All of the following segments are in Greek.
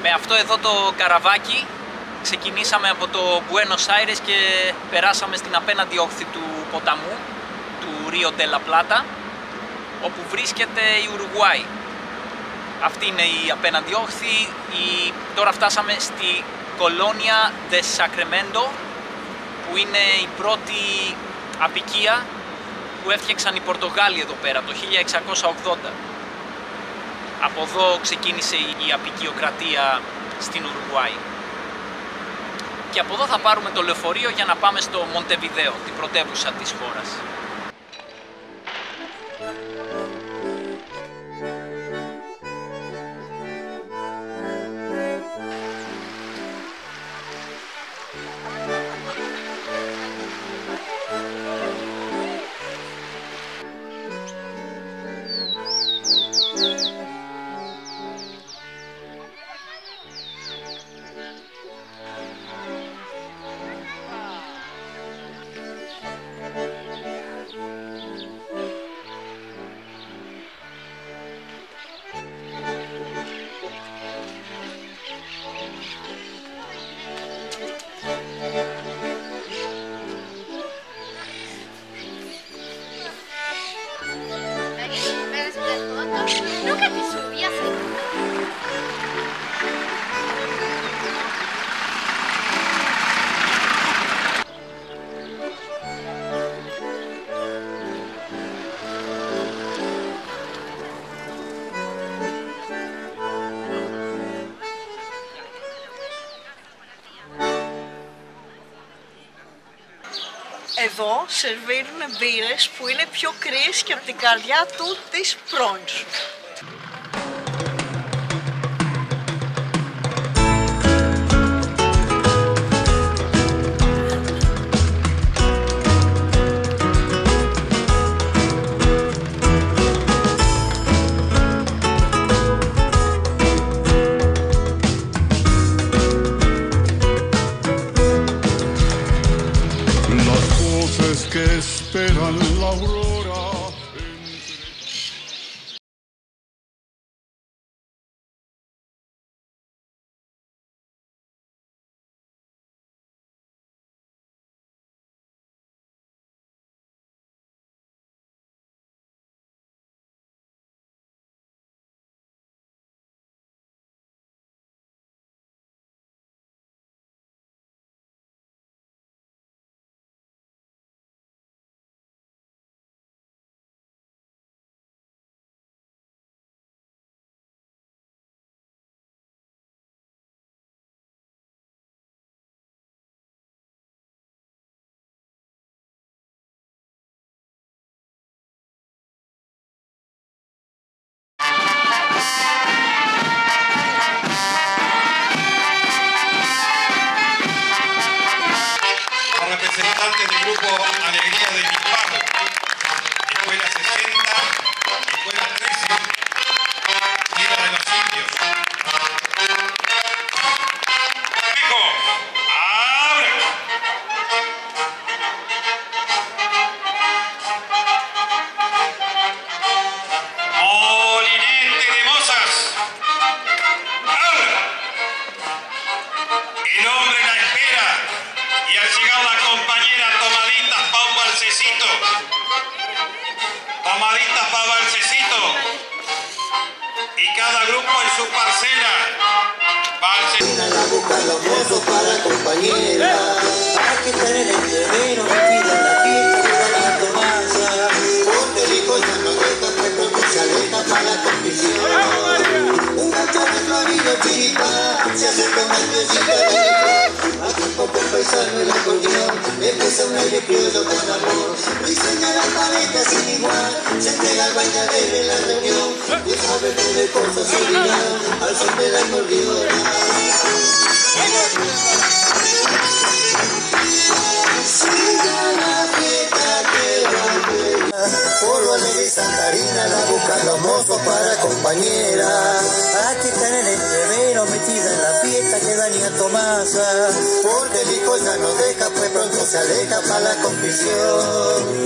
Με αυτό εδώ το καραβάκι ξεκινήσαμε από το Buenos Aires και περάσαμε στην απέναντι όχθη του ποταμού, του Rio de la Plata, όπου βρίσκεται η Ουρουγουάη. Αυτή είναι η απέναντι όχθη. Τώρα φτάσαμε στη Κολόνια de Sacramento, που είναι η πρώτη αποικία που έφτιαξαν οι Πορτογάλοι εδώ πέρα το 1680. Από εδώ ξεκίνησε η αποικιοκρατία στην Ουρουγουάη. Και από εδώ θα πάρουμε το λεωφορείο για να πάμε στο Μοντεβιδέο, την πρωτεύουσα της χώρας. Nunca te subías ahí. Εδώ σερβίρουν μπύρες που είναι πιο κρύες και από την καρδιά του της πρώην σου. Que esperan la aurora. Representantes del grupo Alegría de Bilbao, Escuela 60, Escuela 13, Tierra de los Indios. ¡Hijo! ¡Ahora! Molinete de Mozas. ¡Ahora! El hombre la espera. Y al llegar la compañera tomaditas pa' un balsecito, tomaditas pa' balsecito, y cada grupo en su parcela, La busca los mozos para compañera, hay que tener el entrevero metido en la fiesta que van a tomarse, porque el hijo ya no deja pues pronto se aleja para la confesión. Un cachorro florido chica, se acerca una piecita de aquí poco paisano el acordeón, empieza un aire criollo con amor, diseña la paleta sin igual, se entrega al bailadero en la reunión, y sabe que de cosas se dirán, al son de la acordeona. Por alegre y Santarina la buscan los mozos para compañera. Hay que estar en el entrevero metida en la fiesta que venía Tomasa. Porque el hijo ya no deja, pues pronto se aleja para la confesión.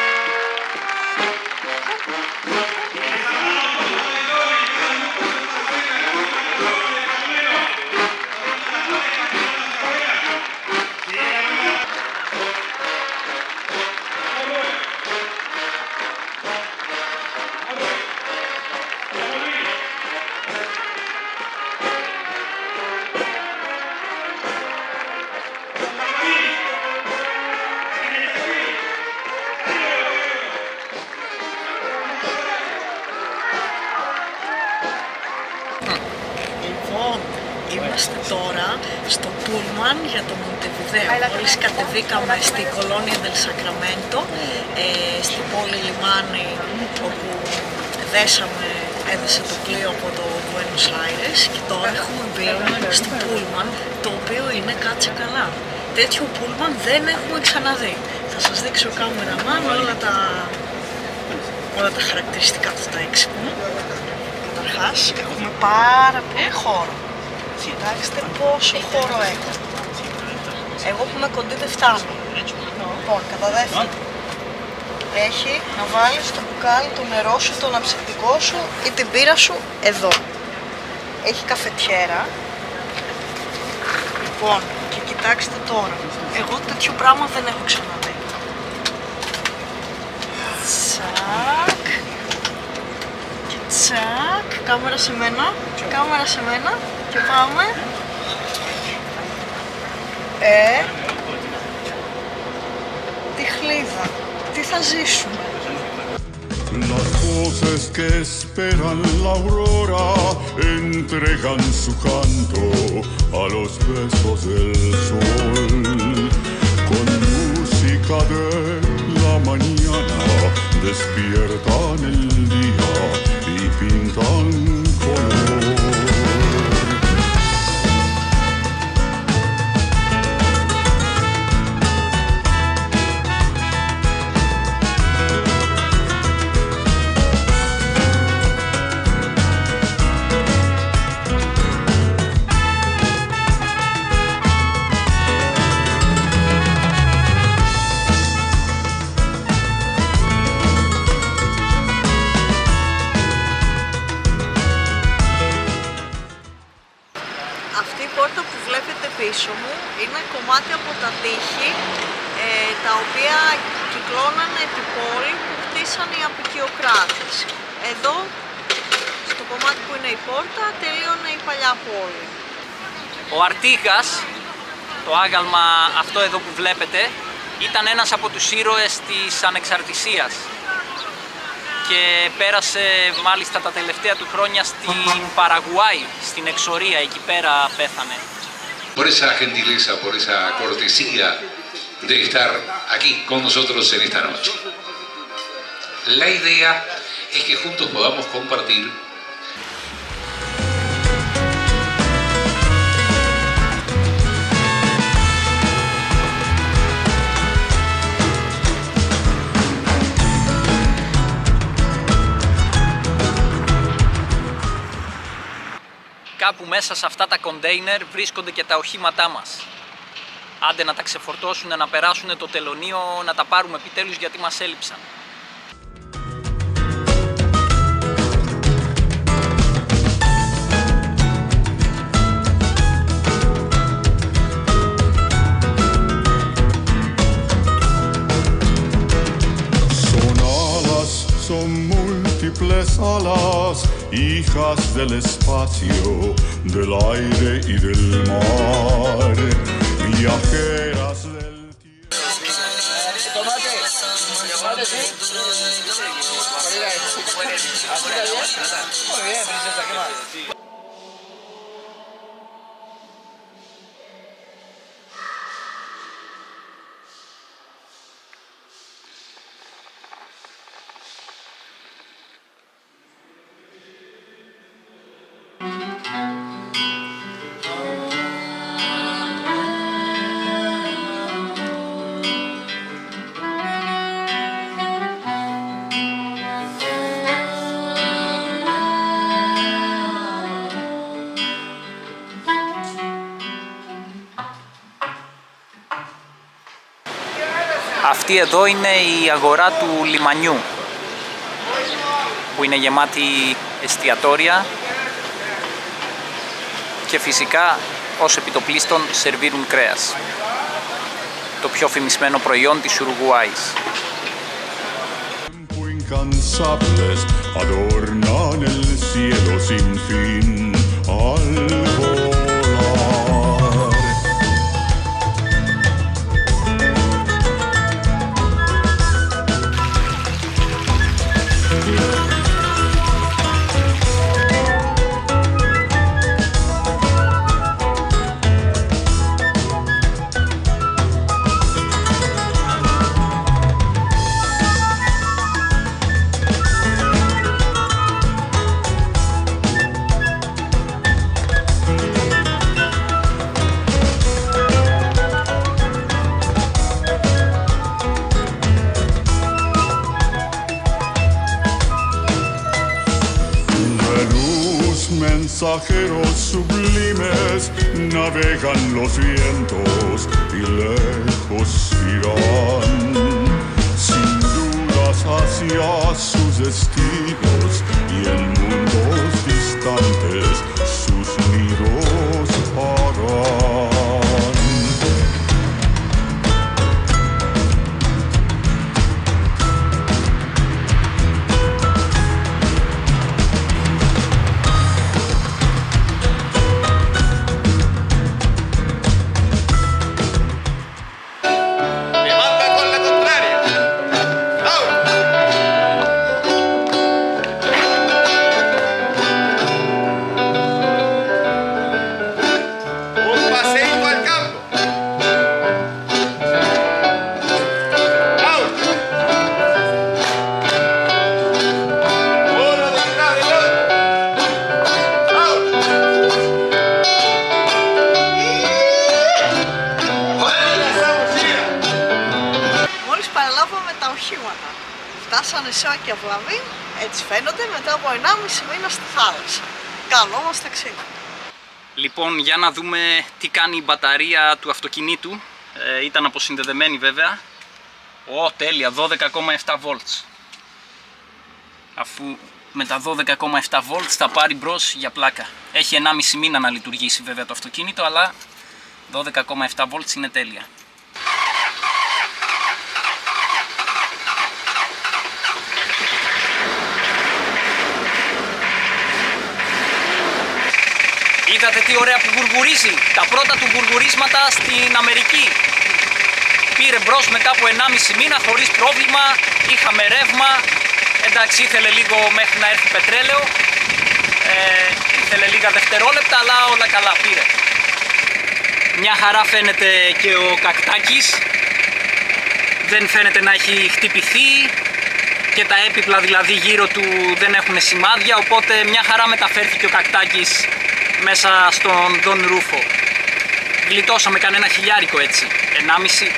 Λοιπόν, είμαστε τώρα στο Πούλμαν για το Μοντεβιδέο. Μόλις κατεβήκαμε στη Κολόνια del Sacramento, στην πόλη λιμάνι, όπου έδεσε το πλοίο από το Buenos Aires και τώρα έχουμε μπει στο Πούλμαν, το οποίο είναι κάτσε καλά. Τέτοιο Πούλμαν δεν έχουμε ξαναδεί. Θα σας δείξω κάμεραμαν όλα τα χαρακτηριστικά του, τα έξυπνα. Καταρχάς, έχουμε πάρα πολύ χώρο. Κοιτάξτε πόσο χώρο έχω. Εγώ που είμαι κοντή δεν φτάνω. Λοιπόν, κατά δεύτερον, έχει να βάλεις στο μπουκάλι το νερό σου, το αναψυκτικό σου ή την πύρα σου εδώ. Έχει καφετιέρα. Λοιπόν, και κοιτάξτε τώρα. Εγώ τέτοιο πράγμα δεν έχω ξαναδεί. Τσακ. Και τσακ. Κάμερα σε μένα. Κάμερα σε μένα. Και πάμε. Τη χλίδα. Τι θα ζήσουμε. Las voces que esperan la aurora entregan su canto a los besos del sol. Con música de la mañana despiertan el día y pintan color. Αυτή η πόρτα που βλέπετε πίσω μου είναι κομμάτι από τα τείχη τα οποία κυκλώνανε την πόλη που χτίσαν οι αποικιοκράτες. Εδώ, στο κομμάτι που είναι η πόρτα, τελείωνε η παλιά πόλη. Ο Αρτίγας, το άγαλμα αυτό εδώ που βλέπετε, ήταν ένας από τους ήρωες της ανεξαρτησίας και πέρασε μάλιστα τα τελευταία του χρόνια στην Παραγουάη, στην εξορία, εκεί πέρα πέθανε. Por esa gentileza, por esa cortesía de estar aquí con nosotros en esta noche. La idea es que juntos podamos compartir Κάπου μέσα σε αυτά τα κοντέινερ βρίσκονται και τα οχήματά μας. Άντε να τα ξεφορτώσουν, να περάσουν το τελωνείο, να τα πάρουμε επιτέλους γιατί μας έλειψαν. Son múltiples alas, hijas del espacio, del aire y del mar, viajeras del tiempo. Αυτή εδώ είναι η αγορά του λιμανιού, που είναι γεμάτη εστιατόρια και φυσικά ως επιτοπλίστων σερβίρουν κρέας, το πιο φημισμένο προϊόν της Ουρουγουάης. Incansables adornan el cielo sin fin al volar. viajeros sublimes navegan los vientos y lejos irán, sin dudas hacia sus destinos y en mundos distantes sus nidos harán. Φτάσανε Σόα και Αυλαβή, έτσι φαίνονται, μετά από 1,5 μήνα στη θάλασσα. Καλό μας ταξίδι. Λοιπόν, για να δούμε τι κάνει η μπαταρία του αυτοκινήτου. Ήταν αποσυνδεδεμένη βέβαια. Τέλεια, 12,7 volts. Αφού με τα 12,7 volts θα πάρει μπρος για πλάκα. Έχει 1,5 μήνα να λειτουργήσει βέβαια το αυτοκίνητο, αλλά 12,7 volts είναι τέλεια. Είδατε τι ωραία που γουργουρίζει, τα πρώτα του γουργουρίσματα στην Αμερική. Πήρε μπρος μετά από 1,5 μήνα χωρίς πρόβλημα, είχαμε ρεύμα. Εντάξει, ήθελε λίγο μέχρι να έρθει πετρέλαιο, ήθελε λίγα δευτερόλεπτα, αλλά όλα καλά πήρε. Μια χαρά φαίνεται και ο κακτάκης, δεν φαίνεται να έχει χτυπηθεί και τα έπιπλα δηλαδή γύρω του δεν έχουν σημάδια, οπότε μια χαρά μεταφέρθηκε ο κακτάκης μέσα στον Don Rufo. Γλιτώσαμε κανένα χιλιάρικο έτσι, 1,5.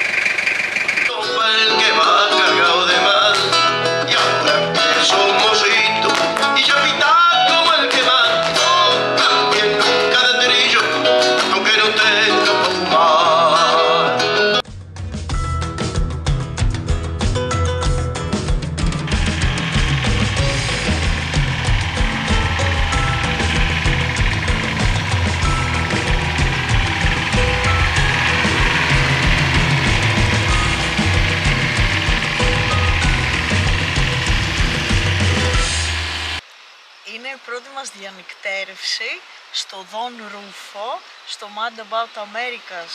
Είναι η πρώτη μας διανυκτέρευση στο Don Rufo, στο Mad About Americas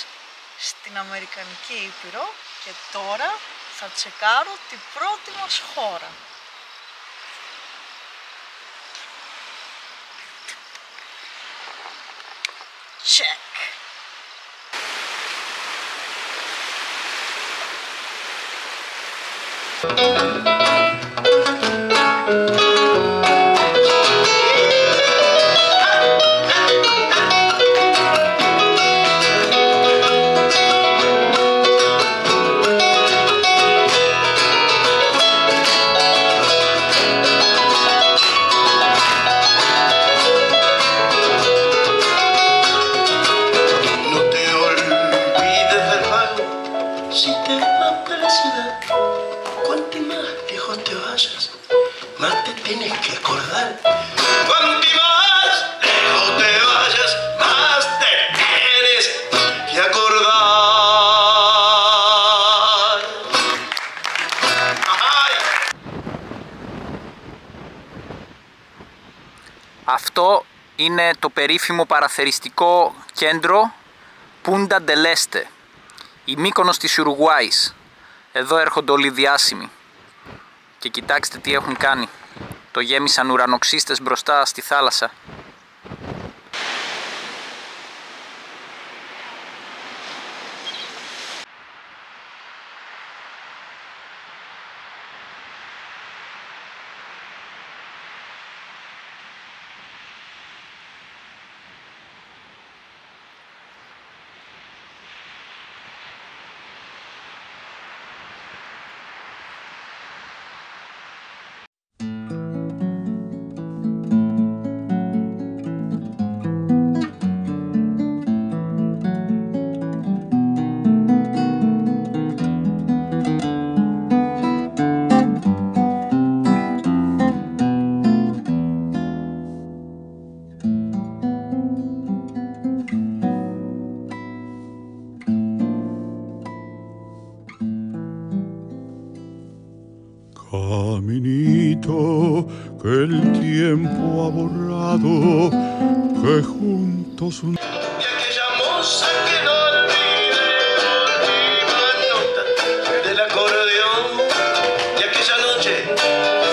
στην Αμερικανική Ήπειρο και τώρα θα τσεκάρω την πρώτη μας χώρα. Check. Αυτό είναι το περίφημο παραθεριστικό κέντρο Punta del Este, η Μύκονος της Ουρουγουάης. Εδώ έρχονται όλοι οι διάσημοι. Και κοιτάξτε τι έχουν κάνει. Το γέμισαν ουρανοξύστες μπροστά στη θάλασσα. caminito que el tiempo ha borrado, que juntos un... Y aquella moza que no olvide, última nota del acordeón. Y aquella noche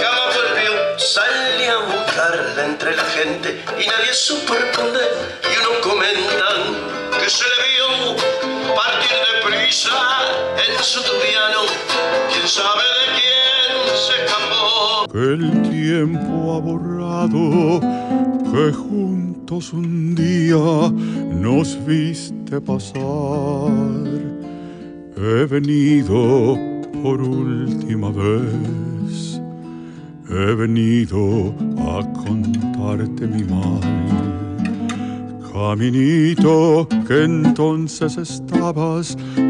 jamás volvió, salí a buscarla entre la gente y nadie supo responder. Y unos comentan que se le vio partir deprisa en su tubiano, quién sabe de quién se escapó. Que el tiempo ha borrado, que juntos un día nos viste pasar. He venido por última vez, he venido a contarte mi mal. Caminito que entonces estabas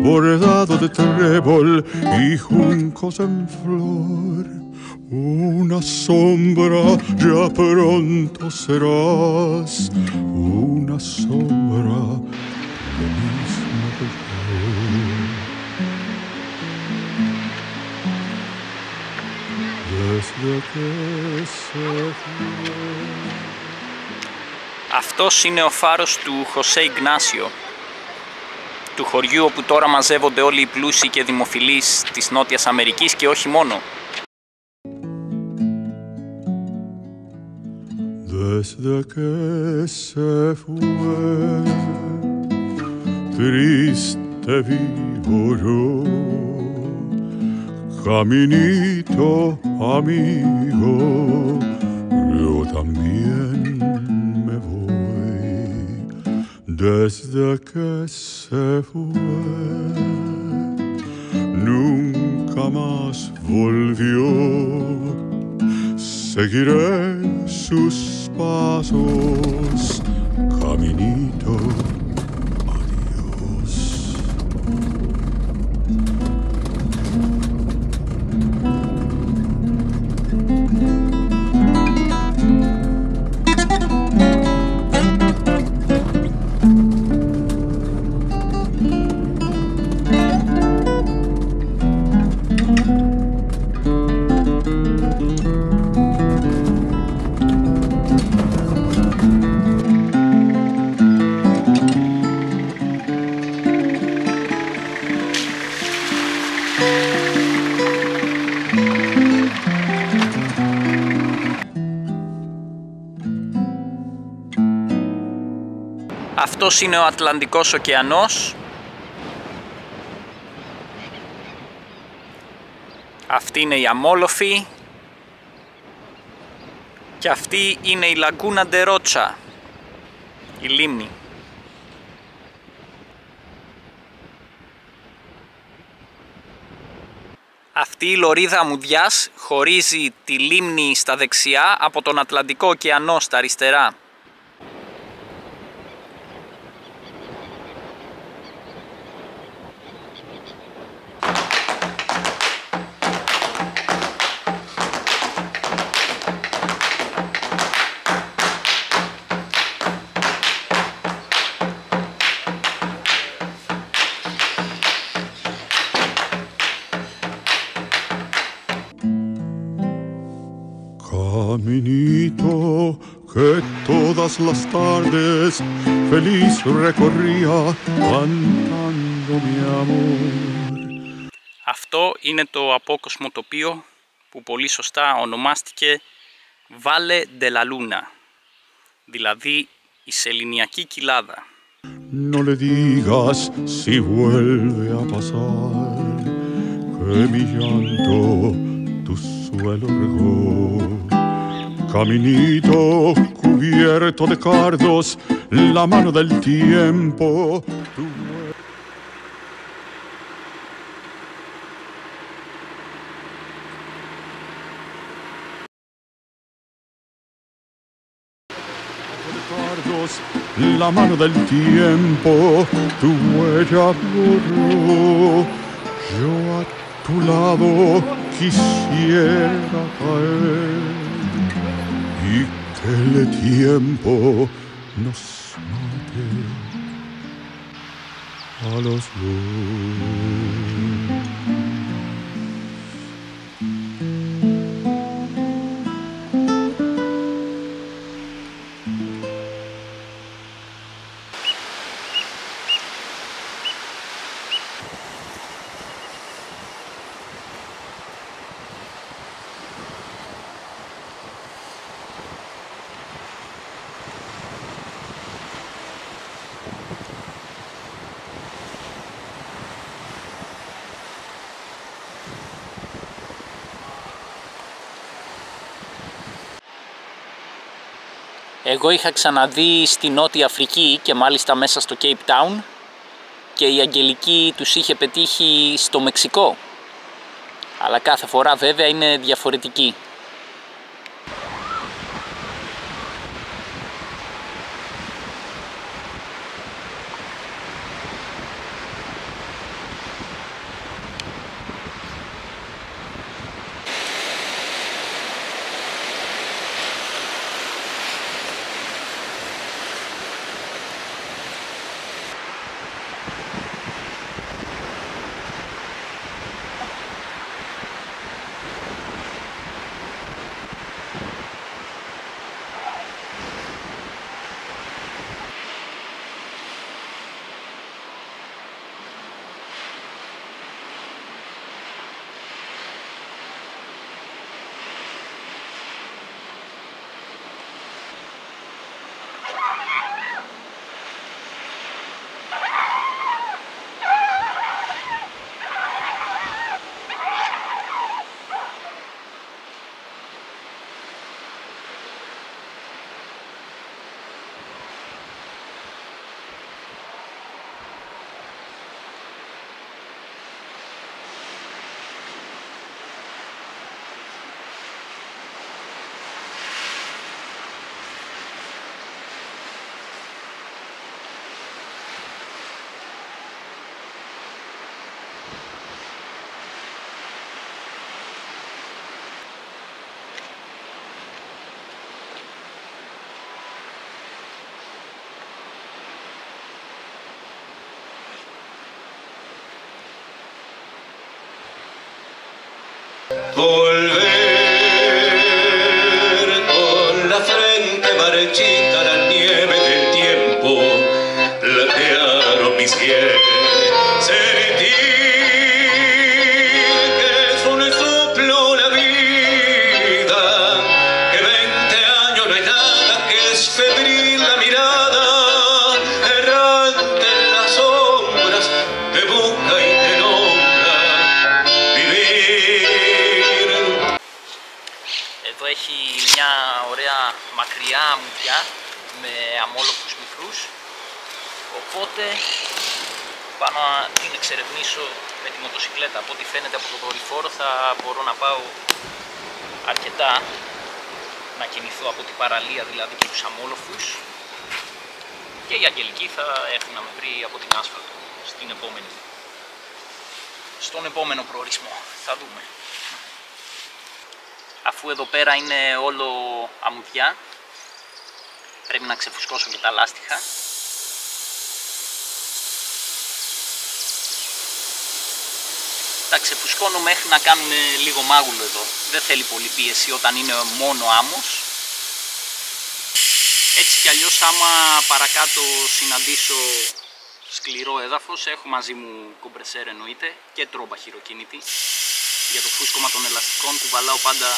bordado de trébol y juncos en flor. Una sombra ya pronto serás, una sombra lo mismo que yo. Desde que se fue. Αυτός είναι ο φάρος του Χωσέ Ιγνάσιο, του χωριού όπου τώρα μαζεύονται όλοι οι πλούσιοι και δημοφιλείς της Νότιας Αμερικής και όχι μόνο. Desde que se fue, triste vivo yo, caminito amigo, yo también me voy. Desde que se fue, nunca más volvió. Seguiré sus pasos, caminito, adiós. Αυτός είναι ο Ατλαντικός ωκεανός. Αυτή είναι η Αμόλοφη. Και αυτή είναι η Λαγκούνα ντε Ρότσα, η λίμνη. Αυτή η λωρίδα αμμουδιάς χωρίζει τη λίμνη στα δεξιά από τον Ατλαντικό ωκεανό στα αριστερά. Caminito que todas las tardes feliz recorría cantando mi amor. Αυτό είναι το απόκοσμο τοπίο που πολύ σωστά ονομάστηκε Valle de la Luna, δηλαδή η Σεληνιακή Κοιλάδα. No le digas si vuelve a pasar que mi llanto tu suelo regó. Caminito cubierto de cardos, la mano del tiempo. La mano del tiempo, tu huella borró. Yo a tu lado quisiera caer y que el tiempo nos mate a los dos. Εγώ είχα ξαναδεί στη Νότια Αφρική και μάλιστα μέσα στο Cape Town και η Αγγελική τους είχε πετύχει στο Μεξικό. Αλλά κάθε φορά βέβαια είναι διαφορετική. Volver con la frente marchita, la nieve del tiempo platearon mis pies. Sentir que es un soplo la vida, que 20 años no hay nada, que es febril la mirada, errante en las sombras, te busca y te nombra. Εδώ έχει μια ωραία μακριά αμμουδιά με αμόλοφους μικρούς, οπότε πάω να την εξερευνήσω με τη μοτοσυκλέτα. Από ό,τι φαίνεται από το δορυφόρο θα μπορώ να πάω αρκετά, να κινηθώ από την παραλία δηλαδή και τους αμόλοφους, και η Αγγελική θα έρθει να με βρει από την άσφαλτο στον επόμενο προορισμό. Θα δούμε. Αφού εδώ πέρα είναι όλο αμμουδιά, πρέπει να ξεφουσκώσω και τα λάστιχα. Τα ξεφουσκώνω μέχρι να κάνουν λίγο μάγουλο εδώ. Δεν θέλει πολύ πίεση όταν είναι μόνο άμμος. Έτσι κι αλλιώς άμα παρακάτω συναντήσω σκληρό έδαφος, έχω μαζί μου κομπρεσέρ εννοείται και τρόμπα χειροκίνητη. Για το φούσκωμα των ελαστικών κουβαλάω πάντα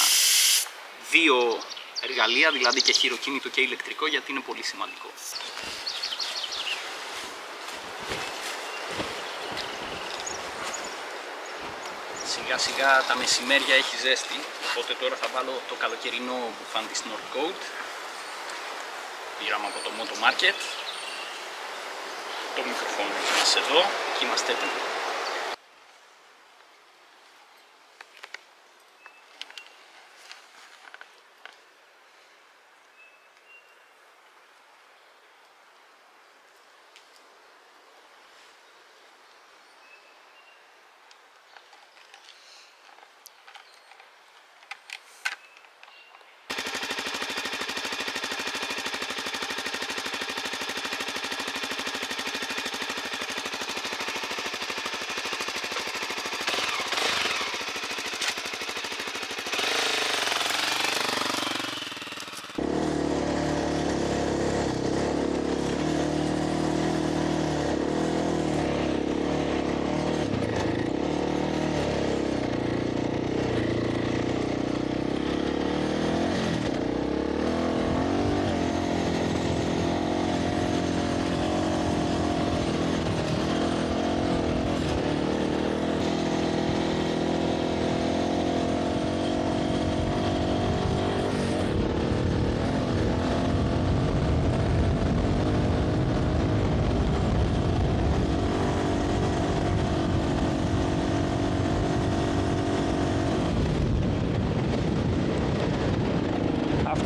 δύο εργαλεία, δηλαδή και χειροκίνητο και ηλεκτρικό, γιατί είναι πολύ σημαντικό. Σιγά σιγά τα μεσημέρια έχει ζέστη, οπότε τώρα θα βάλω το καλοκαιρινό μπουφάν της Northcote. Πήραμε από το Moto Market. Το μικροφόνο μας εδώ και είμαστε έτοιμοι.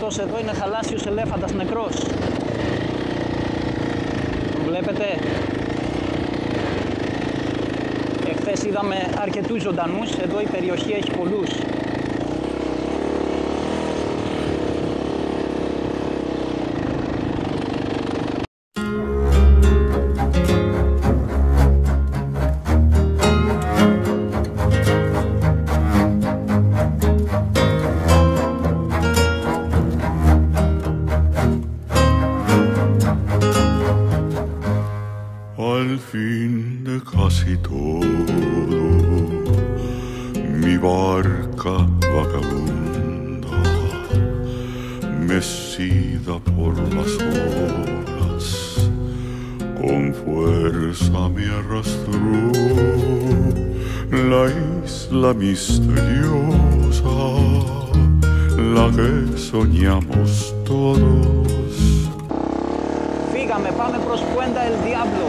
Αυτός εδώ είναι θαλάσσιος ελέφαντας νεκρός. Τον βλέπετε? Εχθές είδαμε αρκετούς ζωντανούς, εδώ η περιοχή έχει πολλούς. Al fin de casi todo, mi barca vagabunda, mecida por las olas, con fuerza me arrastró la isla misteriosa, la que soñamos todos. Φύγαμε, πάμε προς Puente del Diablo,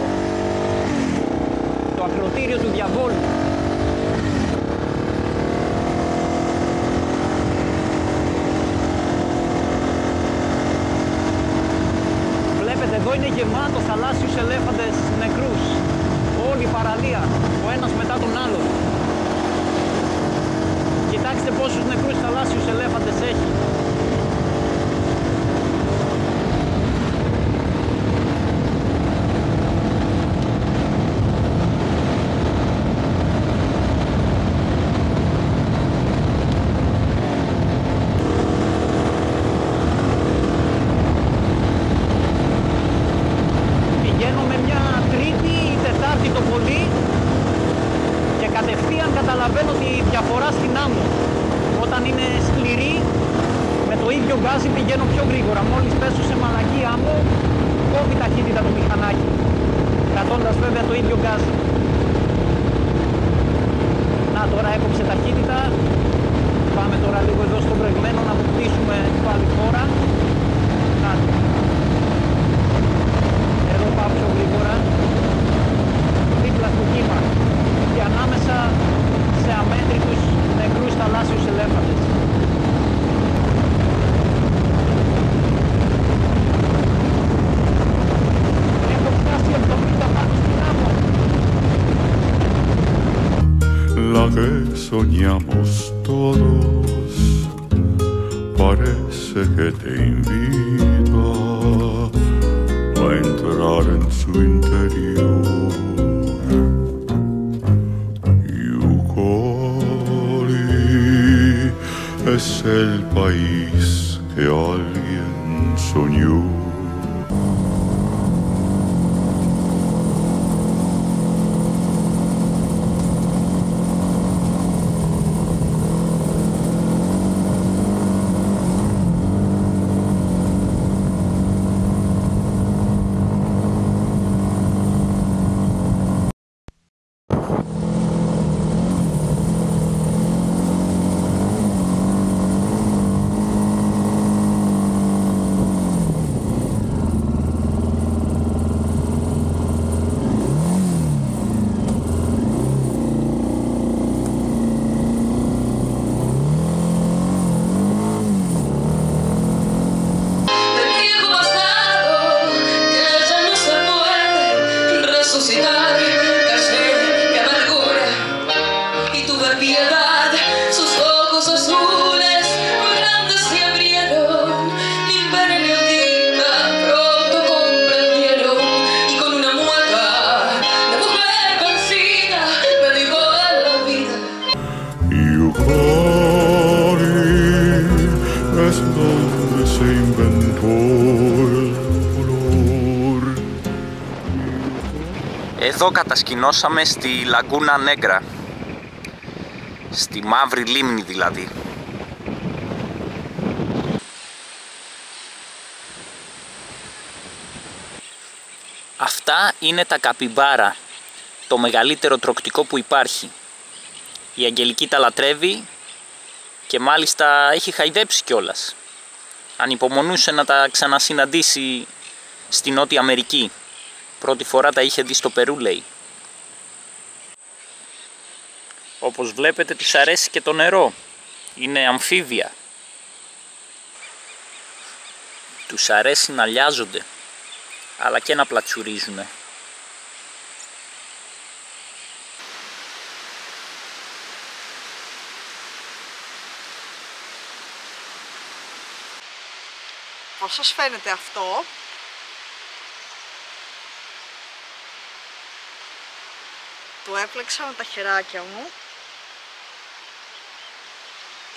το ακροτήριο του διαβόλου. Βλέπετε, εδώ είναι γεμάτο θαλάσσιους ελέφαντες νεκρούς. Όλη η παραλία, ο ένας μετά τον άλλον. Κοιτάξτε πόσους νεκρούς θαλάσσιους ελέφαντες έχει. Καταλαβαίνω τη διαφορά στην άμμο. Όταν είναι σκληρή, με το ίδιο γκάζι πηγαίνω πιο γρήγορα. Μόλις πέσω σε μαλακή άμμο, κόβει ταχύτητα το μηχανάκι, κρατώντας βέβαια το ίδιο γκάζι. Να, τώρα έκοψε ταχύτητα. Πάμε τώρα λίγο εδώ στο μπρεγμένο να αποκτήσουμε πάλι φόρα. Να, εδώ πάω πιο γρήγορα. Δίπλα στο κύμα. Και ανάμεσα σε αμέτρητους νεκρούς θαλάσσιους ελέφαντες. Έχω φτάσει 70 πάνω στην άμμο. La que soñamos todos parece que te invita a entrar en su interior. Es el país que alguien soñó. Εδώ κατασκηνώσαμε στη Λαγκούνα Νέγκρα, στη Μαύρη Λίμνη δηλαδή. Αυτά είναι τα καπιμπάρα, το μεγαλύτερο τρωκτικό που υπάρχει. Η Αγγελική τα λατρεύει και μάλιστα έχει χαϊδέψει κιόλας. Ανυπομονούσε να τα ξανασυναντήσει στη Νότια Αμερική. Πρώτη φορά τα είχε δει στο Περού, λέει. Όπως βλέπετε τους αρέσει και το νερό. Είναι αμφίβια. Τους αρέσει να λιάζονται, αλλά και να πλατσουρίζουνε. Πώς σας φαίνεται αυτό? Το έπλεξα με τα χεράκια μου.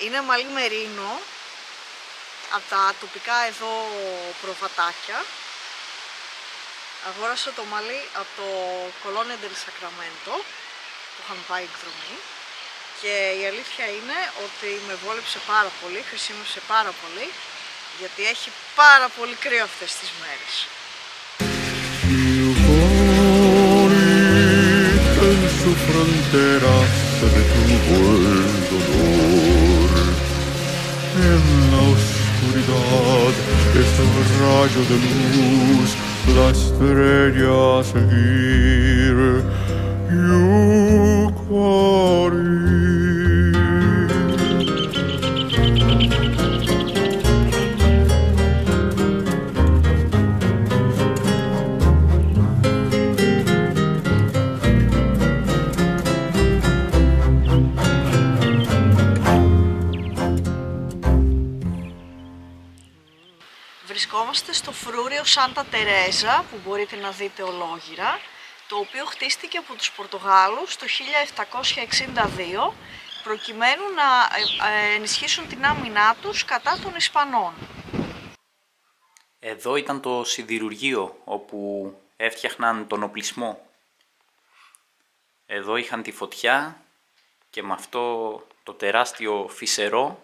Είναι μαλλί μερίνο από τα τοπικά εδώ προβατάκια. Αγόρασα το μαλλί από το Colonia del Sacramento που είχαμε πάει εκδρομή και η αλήθεια είναι ότι με βόλεψε πάρα πολύ, χρησιμεύσε πάρα πολύ, γιατί έχει πάρα πολύ κρύο αυτές τις μέρες. Su frontera se detuvo el dolor. En la oscuridad este rayo de luz, la estrella a seguir. Βρισκόμαστε στο φρούριο Σάντα Τερέζα που μπορείτε να δείτε ολόγυρα, το οποίο χτίστηκε από τους Πορτογάλους το 1762 προκειμένου να ενισχύσουν την άμυνά τους κατά των Ισπανών. Εδώ ήταν το σιδηρουργείο όπου έφτιαχναν τον οπλισμό. Εδώ είχαν τη φωτιά και με αυτό το τεράστιο φυσερό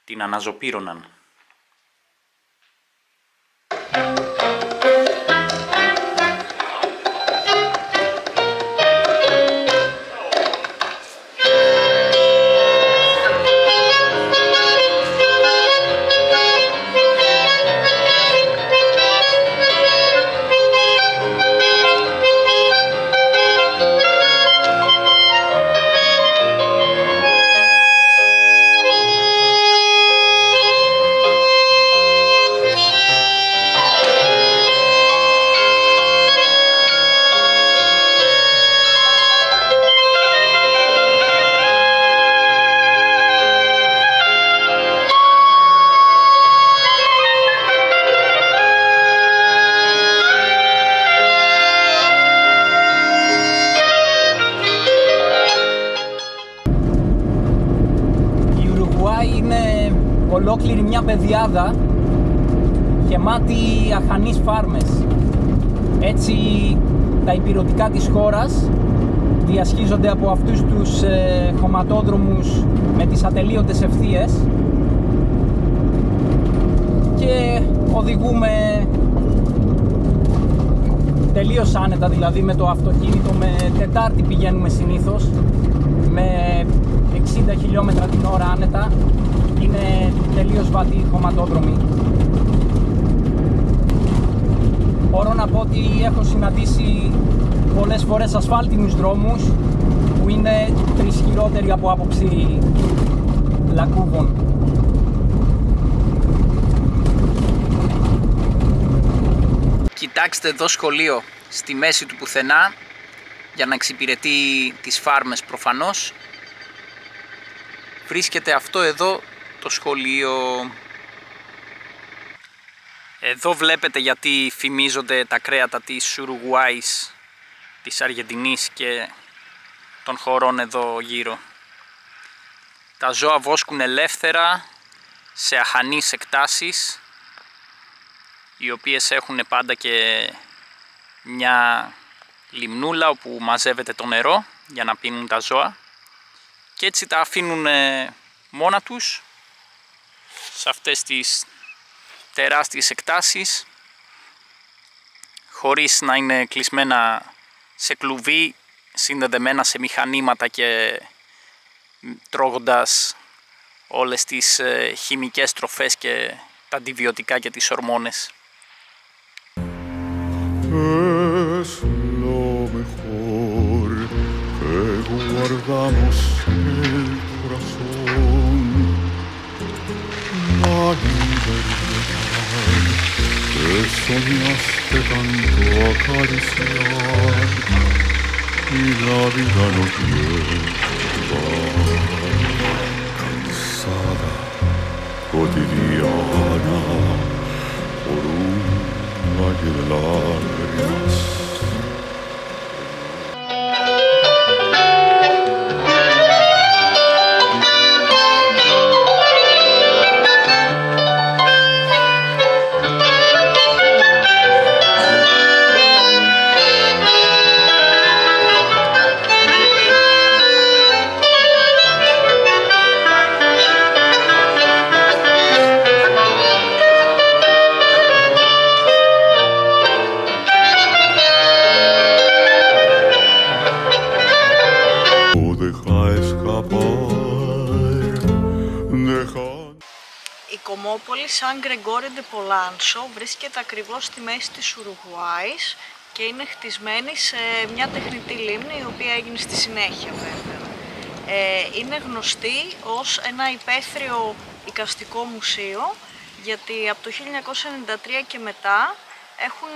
την αναζωπήρωναν. Είναι ολόκληρη μια πεδιάδα γεμάτη αχανείς φάρμες. Έτσι τα υπηρετικά της χώρας διασχίζονται από αυτούς τους χωματόδρομους με τις ατελείωτες ευθείες και οδηγούμε τελείως άνετα, δηλαδή με το αυτοκίνητο με τετάρτη πηγαίνουμε συνήθως, με 60 χιλιόμετρα την ώρα άνετα. Είναι τελείως βατή χωματόδρομη. Μπορώ να πω ότι έχω συναντήσει πολλές φορές ασφάλτινους δρόμους που είναι τρισχυρότεροι από άποψη λακκούβων. Κοιτάξτε εδώ σχολείο στη μέση του πουθενά για να εξυπηρετεί τις φάρμες προφανώς. Βρίσκεται αυτό εδώ το σχολείο. Εδώ βλέπετε γιατί φημίζονται τα κρέατα της Ουρουγουάης, της Αργεντινής και των χωρών εδώ γύρω. Τα ζώα βόσκουν ελεύθερα σε αχανείς εκτάσεις, οι οποίες έχουν πάντα και μια λιμνούλα όπου μαζεύεται το νερό για να πίνουν τα ζώα. Και έτσι τα αφήνουν μόνα τους σε αυτές τις τεράστιες εκτάσεις, χωρίς να είναι κλεισμένα σε κλουβί, συνδεδεμένα σε μηχανήματα και τρώγοντας όλες τις χημικές τροφές και τα αντιβιωτικά και τις ορμόνες. Guardamos el corazón, la libertad enseñaste tanto a acariciar y la vida no lleva cansada, cotidiana, por un valle de lágrimas. Η Κομόπολη Σαν Γκρεγκόρι ντε Πολάνσο βρίσκεται ακριβώς στη μέση της Ουρουγουάης και είναι χτισμένη σε μια τεχνητή λίμνη, η οποία έγινε στη συνέχεια βέβαια. Είναι γνωστή ως ένα υπαίθριο εικαστικό μουσείο, γιατί από το 1993 και μετά έχουν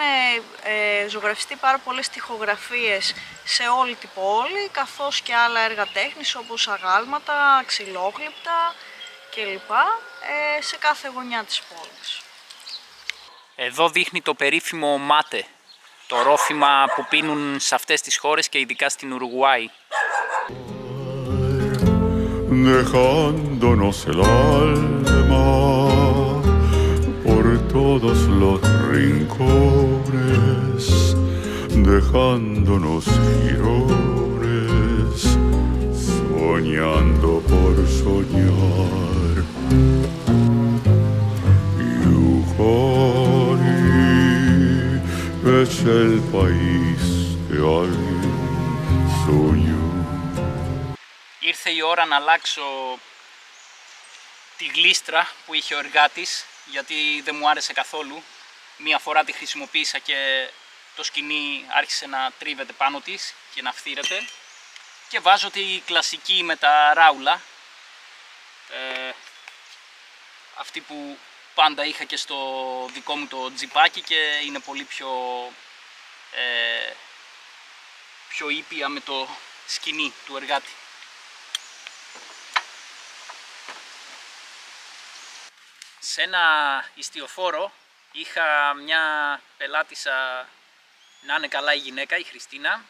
ζωγραφιστεί πάρα πολλές τοιχογραφίες σε όλη την πόλη, καθώς και άλλα έργα τέχνης όπως αγάλματα, ξυλόγλυπτα κλπ. Σε κάθε γωνιά της πόλης. Εδώ δείχνει το περίφημο μάτε, το ρόφημα που πίνουν σε αυτές τις χώρες και ειδικά στην Ουρουγουάη. Dejándonos el alma por todos los rincones, dejándonos girones, soñando por soñar. Yujari es el país que alguien soñó. Ήρθε η ώρα να αλλάξω τη γλίστρα που είχε ο εργάτης, γιατί δεν μου άρεσε καθόλου. Μία φορά τη χρησιμοποίησα και το σκοινί άρχισε να τρίβεται πάνω της και να φθήρεται. Και βάζω τη κλασική με τα ράουλα, αυτή που πάντα είχα και στο δικό μου το τζιπάκι και είναι πολύ πιο ήπια με το σκοινί του εργάτη. Σε ένα ιστιοφόρο είχα μια πελάτησα, να είναι καλά η γυναίκα, η Χριστίνα,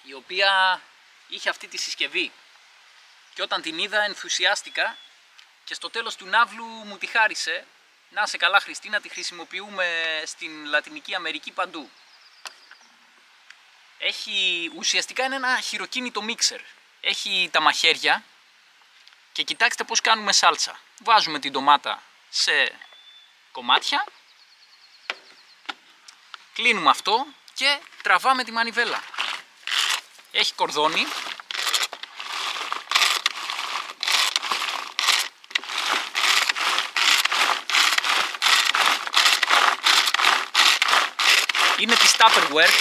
η οποία είχε αυτή τη συσκευή και όταν την είδα ενθουσιάστηκα και στο τέλος του ναύλου μου τη χάρισε. Να είσαι καλά Χριστίνα, τη χρησιμοποιούμε στην Λατινική Αμερική παντού. Ουσιαστικά είναι ένα χειροκίνητο μίξερ. Έχει τα μαχαίρια και κοιτάξτε πώς κάνουμε σάλτσα. Βάζουμε την ντομάτα σε κομμάτια, κλείνουμε αυτό και τραβάμε τη μανιβέλα. Έχει κορδόνι. Είναι της Tupperware,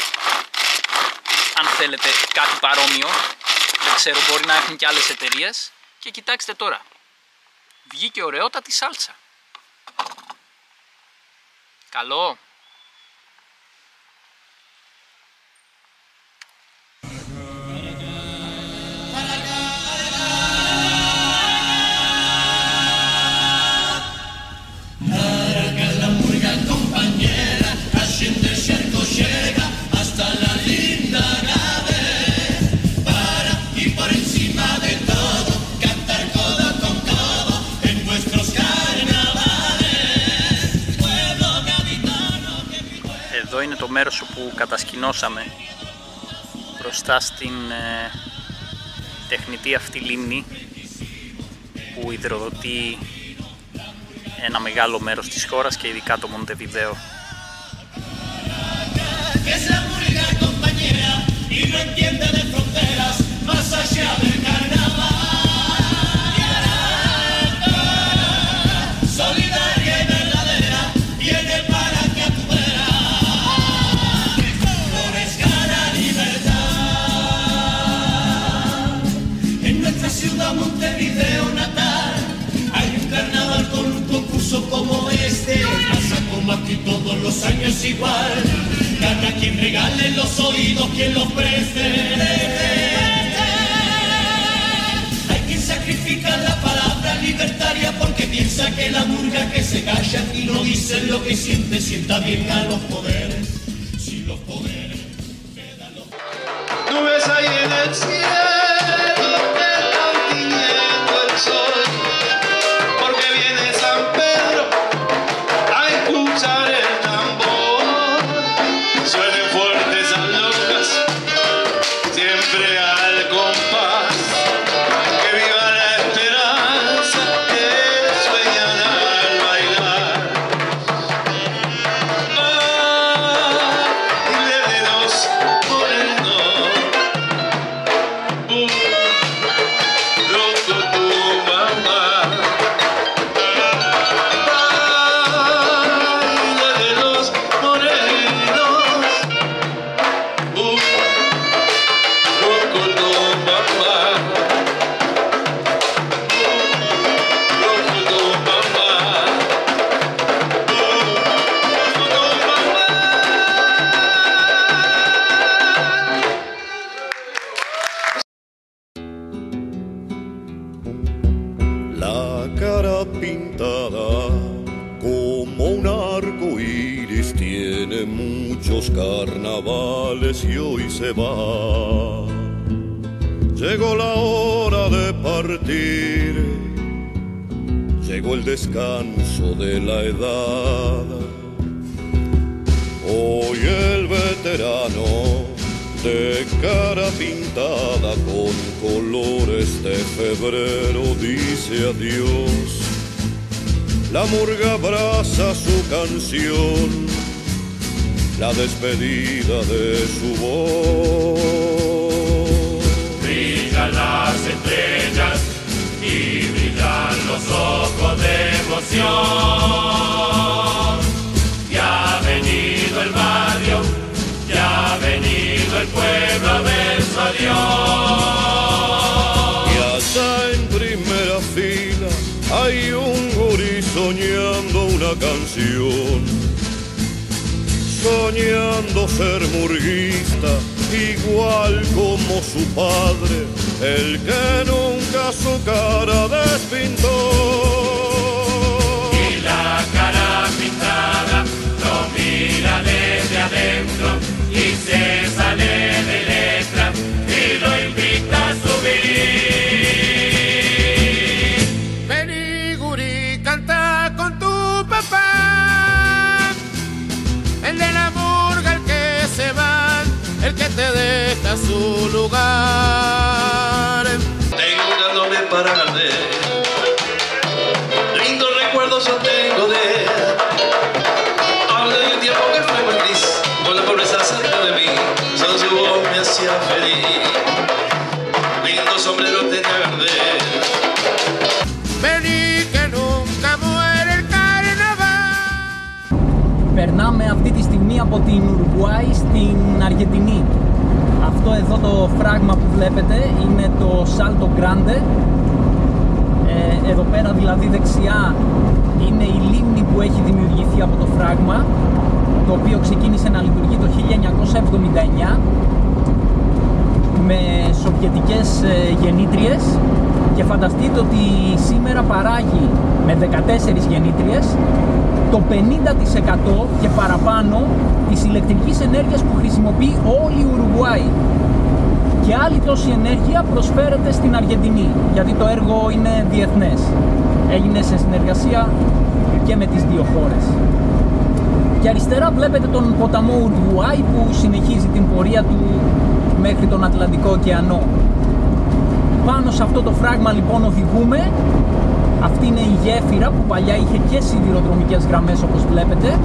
αν θέλετε κάτι παρόμοιο. Δεν ξέρω, μπορεί να έχουν και άλλες εταιρείες. Και κοιτάξτε τώρα, βγήκε ωραιότατη σάλτσα. Καλό. Εδώ είναι το μέρος όπου κατασκηνώσαμε, μπροστά στην τεχνητή αυτή λίμνη που υδροδοτεί ένα μεγάλο μέρος της χώρας και ειδικά το Μοντεβιδέο. Montevideo natal hay un carnaval con un concurso concurso como este pasa como aquí todos los años igual. Gana quien regale los oídos, quien los preste. Hay quien sacrifica la palabra libertaria porque piensa que la murga que se calla y no dice lo que siente, sienta bien a los poderes. Si los poderes me dan los... Nubes ahí en el cielo que están tiñendo el sol, porque viene San Pedro a escuchar el tambor. Suenen fuertes las locas, siempre al compás. Que viva la esperanza que sueñan al bailar. Baile de los morenos, loco tu mamá. Baile de los morenos, loco tu mamá. Loco tu mamá. La cara pintada como un arco iris tiene muchos carnavales y hoy se va. Llegó la hora de partir, llegó el descanso de la edad. Hoy el veterano de cara pintada con colores de febrero dice adiós. La murga abraza su canción, la despedida de su voz. Brillan las estrellas y brillan los ojos de emoción. Ya ha venido el barrio, ya ha venido el pueblo a ver su adiós. Y allá en primera fila hay un gurí soñando una canción, soñando ser murguista, igual como su padre, el que nunca su cara despintó. Y la cara pintada lo mira desde adentro y se sale de letra y lo invita a subir. Vení, gurí, canta con tu papá, el de la murga, el que se va, el que te deja su lugar. Tengo un nombre para Gardel, lindos recuerdos yo tengo de él. Hablo de un tiempo que fue muy gris, con la pobreza cerca de mí, solo su voz me hacía feliz. Lindo sombrero tenía Gardel. Vení que nunca muere el carnaval. Περνάμε αυτή τη στιγμή από την Ουρουγουάη στην Αργεντινή. Αυτό εδώ το φράγμα που βλέπετε είναι το Salto Grande. Εδώ πέρα δηλαδή δεξιά είναι η λίμνη που έχει δημιουργηθεί από το φράγμα, το οποίο ξεκίνησε να λειτουργεί το 1979 με σοβιετικές γεννήτριες, και φανταστείτε ότι σήμερα παράγει με 14 γεννήτριες το 50% και παραπάνω της ηλεκτρικής ενέργειας που χρησιμοποιεί όλη η Ουρουγουάη. Και άλλη τόση ενέργεια προσφέρεται στην Αργεντινή, γιατί το έργο είναι διεθνές. Έγινε σε συνεργασία και με τις δύο χώρες. Και αριστερά βλέπετε τον ποταμό Ουρουγουάη που συνεχίζει την πορεία του μέχρι τον Ατλαντικό ωκεανό. Πάνω σε αυτό το φράγμα λοιπόν οδηγούμε. Αυτή είναι η γέφυρα που παλιά είχε και σιδηροδρομικές γραμμές, όπως βλέπετε.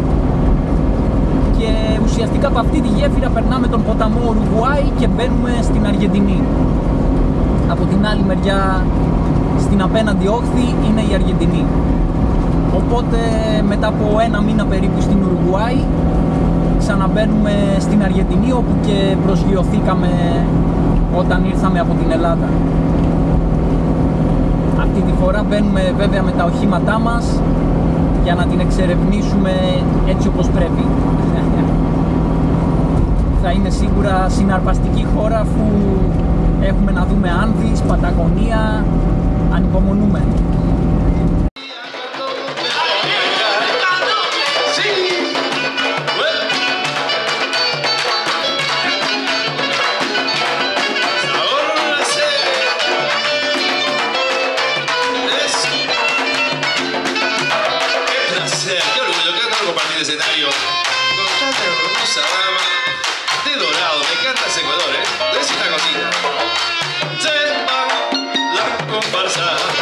Και ουσιαστικά από αυτή τη γέφυρα περνάμε τον ποταμό Ουρουγουάη και μπαίνουμε στην Αργεντινή. Από την άλλη μεριά, στην απέναντι όχθη, είναι η Αργεντινή. Οπότε μετά από ένα μήνα περίπου στην Ουρουγουάη ξαναμπαίνουμε στην Αργεντινή, όπου και προσγειωθήκαμε όταν ήρθαμε από την Ελλάδα. Αυτή τη φορά μπαίνουμε βέβαια με τα οχήματά μας, για να την εξερευνήσουμε έτσι όπως πρέπει. Θα είναι σίγουρα συναρπαστική χώρα, αφού έχουμε να δούμε Άνδης, Παταγωνία, ανυπομονούμε. Escenario con tanta hermosa dama de dorado, me encanta ese color, ¿eh? Es una cosita. Se va la comparsa.